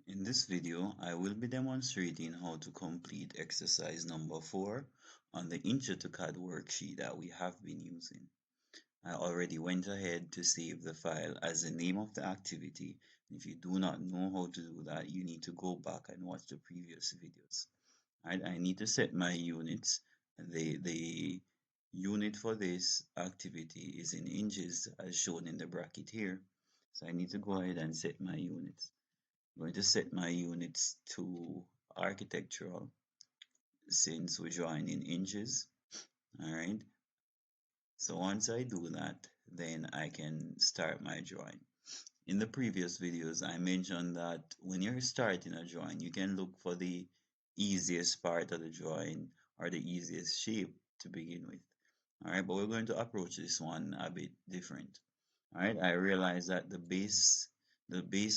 In this video, I will be demonstrating how to complete exercise number 4 on the Intro to CAD worksheet that we have been using. I already went ahead to save the file as the name of the activity. If you do not know how to do that, you need to go back and watch the previous videos. Right, I need to set my units. The unit for this activity is in inches as shown in the bracket here. So I need to go ahead and set my units. I'm going to set my units to architectural since we're drawing in inches. All right. So once I do that, then I can start my drawing. In the previous videos, I mentioned that when you're starting a drawing, you can look for the easiest part of the drawing or the easiest shape to begin with. All right, but we're going to approach this one a bit different. All right, I realize that the base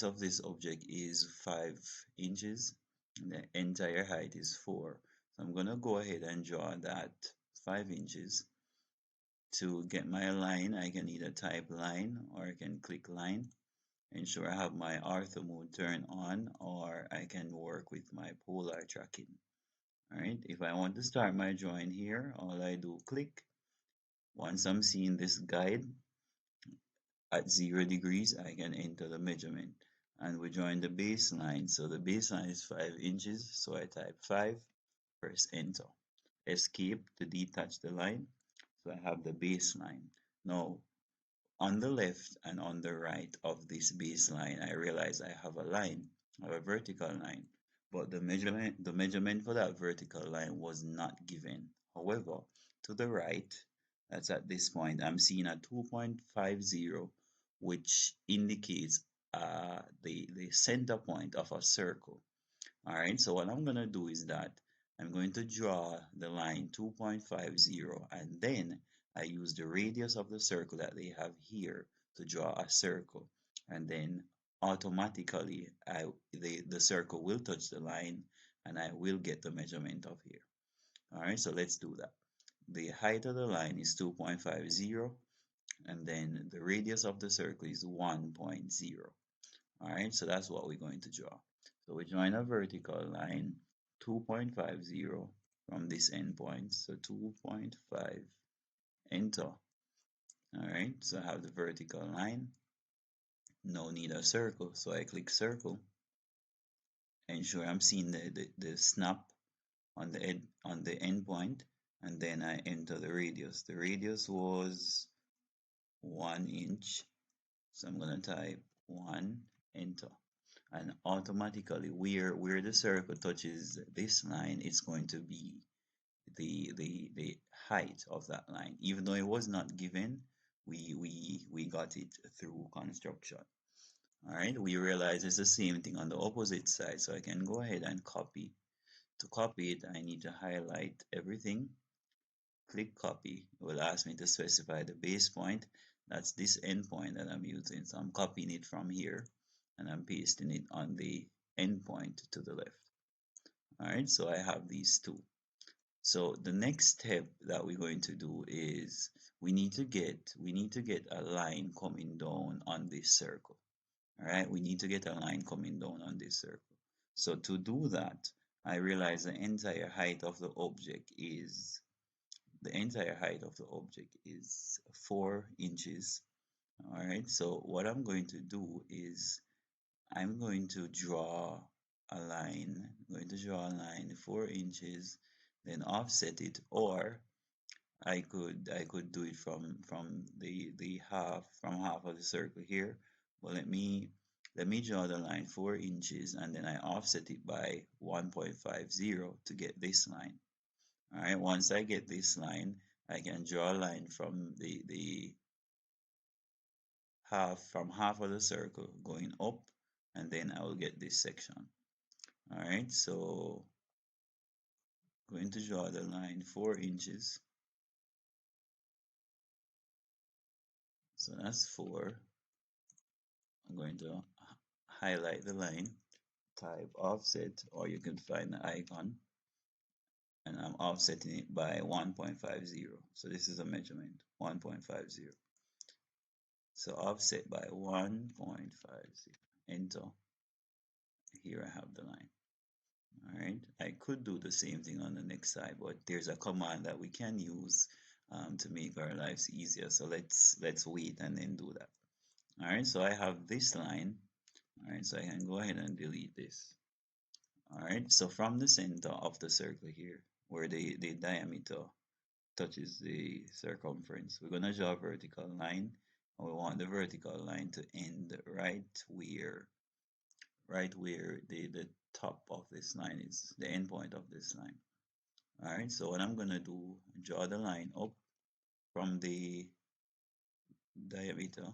of this object is 5 inches and the entire height is 4. So I'm going to go ahead and draw that 5 inches. To get my line, I can either type line or I can click line. Ensure I have my ortho mode turned on, or I can work with my polar tracking. Alright, if I want to start my drawing here, all I do click. Once I'm seeing this guide at 0 degrees, I can enter the measurement. And we're drawing the baseline. So the baseline is 5 inches. So I type 5, press enter. Escape to detach the line. So I have the baseline. Now, on the left and on the right of this baseline, I realize I have a line, I have a vertical line, but the measurement for that vertical line was not given. However, to the right, that's at this point, I'm seeing a 2.50, which indicates the center point of a circle. All right, so what I'm going to do is that I'm going to draw the line 2.50, and then I use the radius of the circle that they have here to draw a circle, and then automatically the circle will touch the line and I will get the measurement of here. All right, so let's do that. The height of the line is 2.50, and then the radius of the circle is 1.0. All right, so that's what we're going to draw. So we're drawing a vertical line 2.50 from this endpoint. So 2.5, enter. All right, so I have the vertical line. No need a circle, so I click circle. Ensure I'm seeing the snap on the endpoint, and then I enter the radius. The radius was 1 inch, so I'm gonna type 1, enter. And automatically where the circle touches this line, it's going to be the height of that line. Even though it was not given, we got it through construction. All right, we realize it's the same thing on the opposite side, so I can go ahead and copy. To copy it, I need to highlight everything, click copy. It will ask me to specify the base point. That's this endpoint that I'm using, so I'm copying it from here and I'm pasting it on the endpoint to the left. All right, so I have these two. So the next step that we're going to do is we need to get a line coming down on this circle. All right, we need to get a line coming down on this circle. So to do that, I realize the entire height of the object is 4 inches. All right, so what I'm going to do is I'm going to draw a line. I'm going to draw a line 4 inches, then offset it, or I could do it from the half of the circle here. But let me draw the line 4 inches, and then I offset it by 1.50 to get this line. All right, once I get this line, I can draw a line from the half of the circle going up, and then I will get this section. All right, so going to draw the line 4 inches. So that's 4. I'm going to highlight the line, type offset, or you can find the icon, and I'm offsetting it by 1.50. So this is a measurement, 1.50. So offset by 1.50, enter. here I have the line. All right, I could do the same thing on the next side, but there's a command that we can use to make our lives easier. So let's wait and then do that. All right, so I have this line. All right, so I can go ahead and delete this. All right, so from the center of the circle here, where the diameter touches the circumference, we're going to draw a vertical line. And we want the vertical line to end right where the top of this line is, the end point of this line. All right, so what I'm going to do, draw the line up from the diameter.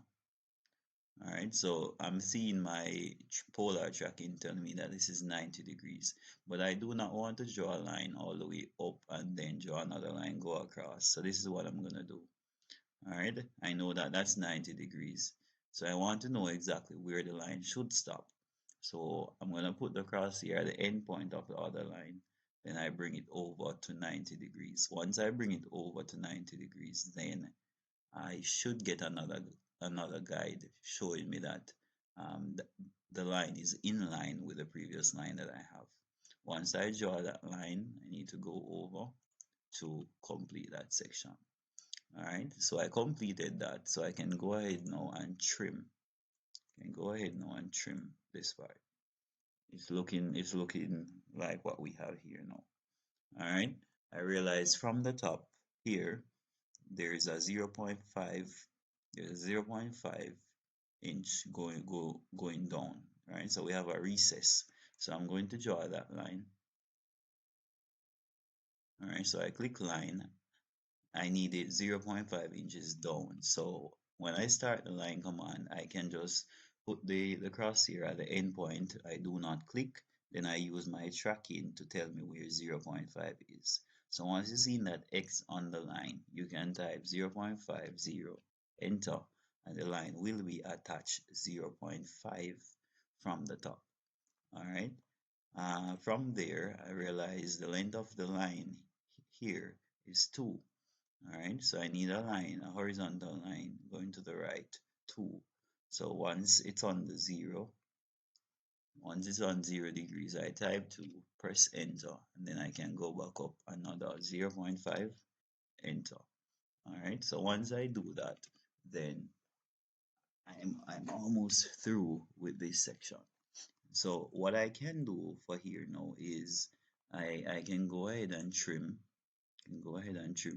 All right, so I'm seeing my polar tracking telling me that this is 90 degrees, but I do not want to draw a line all the way up and then draw another line, go across. So this is what I'm going to do. All right, I know that that's 90 degrees. So I want to know exactly where the line should stop. So I'm going to put the crosshair at the end point of the other line. Then I bring it over to 90 degrees. Once I bring it over to 90 degrees, then I should get another guide showing me that the line is in line with the previous line that I have. Once I draw that line, I need to go over to complete that section. All right, so I completed that, so I can go ahead now and trim. This part. It's looking like what we have here now. All right, I realize from the top here there is a 0.5 inch going down, right? So we have a recess. So I'm going to draw that line. All right, so I click line. I need it 0.5 inches down. So when I start the line command, I can just put the crosshair at the end point. I do not click. Then I use my tracking to tell me where 0.5 is. So once you see that X on the line, you can type 0.50, enter, and the line will be attached 0.5 from the top. All right. From there, I realize the length of the line here is 2. All right, so I need a horizontal line going to the right, 2. So once it's on 0 degrees, I type 2, press enter, and then I can go back up another 0.5, enter. All right, so once I do that, then I'm almost through with this section. So what I can do for here now is I can go ahead and trim.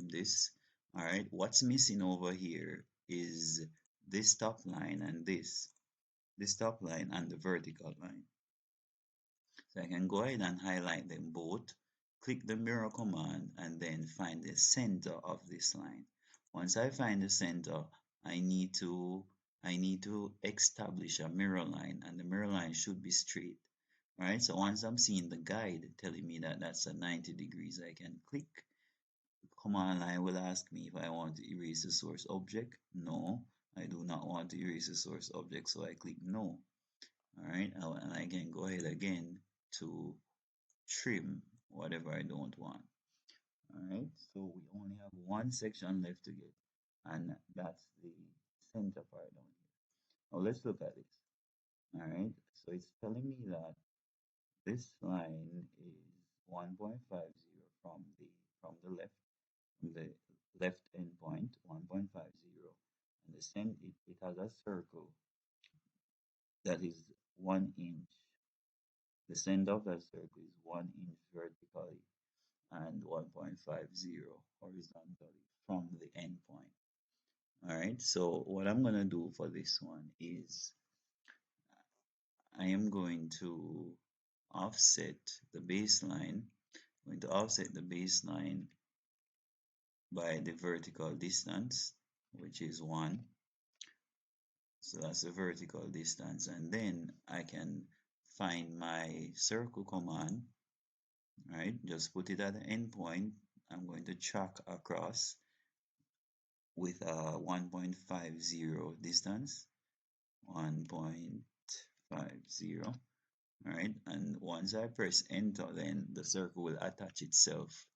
This. All right, what's missing over here is this top line and this top line and the vertical line. So I can go ahead and highlight them both, click the mirror command, and then find the center of this line. Once I find the center, I need to establish a mirror line, and the mirror line should be straight. All right, so once I'm seeing the guide telling me that that's at 90 degrees, I can click. Command line will ask me if I want to erase the source object. No, I do not want to erase the source object, so I click no. Alright, and I can go ahead again to trim whatever I don't want. Alright, so we only have one section left to get, and that's the center part down here. Now let's look at this. Alright, so it's telling me that this line is 1.50 from the left the left endpoint 1.50, and it has a circle that is 1 inch. The center of that circle is 1 inch vertically and 1.50 horizontally from the endpoint. All right, so what I'm going to do for this one is I am going to offset the baseline. I'm going to offset the baseline by the vertical distance, which is 1. So that's the vertical distance, and then I can find my circle command. Right, just put it at the endpoint. I'm going to track across with a 1.50 distance, 1.50. All right, and once I press enter, then the circle will attach itself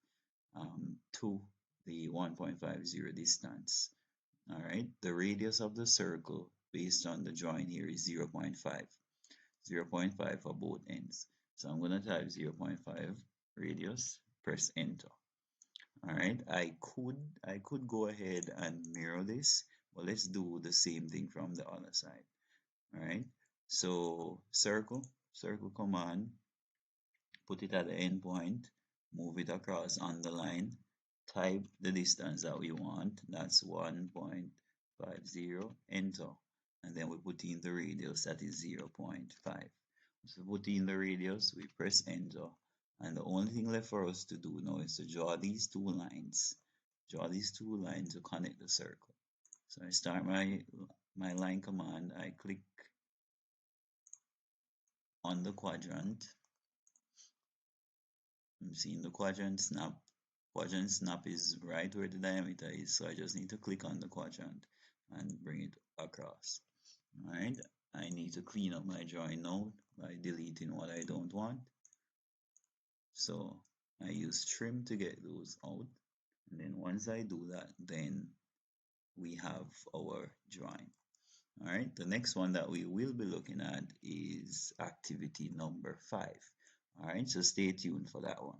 to the 1.50 distance. All right, the radius of the circle based on the drawing here is 0.5. 0.5 for both ends. So I'm going to type 0.5 radius, press enter. All right, I could go ahead and mirror this, but let's do the same thing from the other side. All right, so circle command, put it at the end point, move it across on the line, type the distance that we want, that's 1.50, enter, and then we put in the radius, that is 0.5. So put in the radius, we press enter, and the only thing left for us to do now is to draw these two lines. Draw these two lines to connect the circle. So I start my line command, I click on the quadrant. I'm seeing the quadrant snap. Quadrant snap is right where the diameter is, so I just need to click on the quadrant and bring it across. Alright, I need to clean up my drawing now by deleting what I don't want. So I use trim to get those out, and then once I do that, then we have our drawing. Alright, the next one that we will be looking at is activity number 5. Alright, so stay tuned for that one.